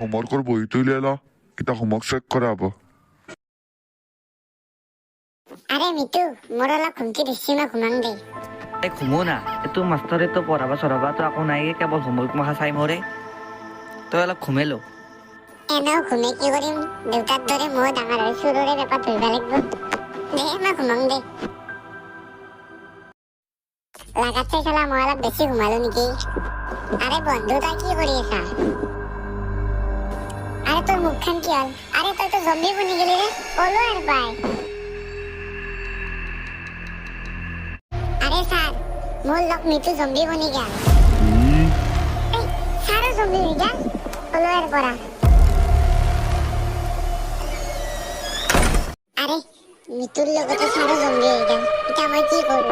হোমৱৰ্কৰ বহীটো উলিয়াই ল এতিয়া হোমৱৰ্ক চেক কৰাব আৰে মিতু মোৰ অলপ ঘুমকি দিচ্ছি না ঘুমাং দে ঘুমো না এইটো মাষ্টৰে তো পঢ়াবা চঢ়াবাতো একো নাই কেৱল হোমৱৰ্ক মাখা চাই মৰে তই অলপ ঘুমেলো এনেও ঘুমে কি কৰিম দেউতাৰ দৰে মই ডাঙৰ হৈ চুৰৰে বেপাৰ ধৰিব লাগিব দে মই ঘুমাং দে লাগাত চাই চালা মই অলপ বেছি ঘুমালো নেকি আরে বন্ধু তই কি কৰি আছা আরে তোর মুখখান কি হল আরে তই তো জম্বি বনি গেলি রে ওলো আর পাই আরে স্যার মোর লোক মিতু জম্বি বনি গেল এই স্যারও জম্বি হয়ে গেল ওলো আর পড়া আরে মিতুর লগতে স্যারও জম্বি হয়ে গেল এটা মই কি করব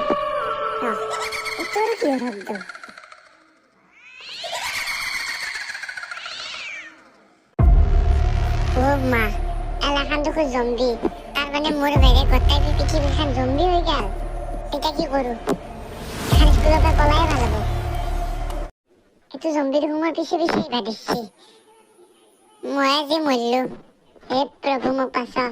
তোর কি শব্দ ও মা এলাকান দেখো জম্বি তার মানে মোর বাইরে গোটাই পৃথিবীখান জম্বি হয়ে গেল এটা কি করু এখানে স্কুলের পলাই ভালো একটু জম্বির ঘুমার পিছিয়ে পিছিয়ে ভাবিছি মই যে মরল হে প্রভু মোক পাছা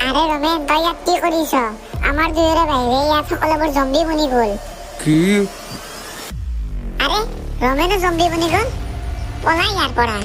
আরে রমেন তই ইয়াত কি কৰিছ আমাৰ দুয়োৰে বাহিৰে ইয়াত সকলোবোৰ জম্বি বনি গ'ল কি আৰে ৰমেনও জম্বি বনি গ'ল পলাই ইয়াৰ পৰা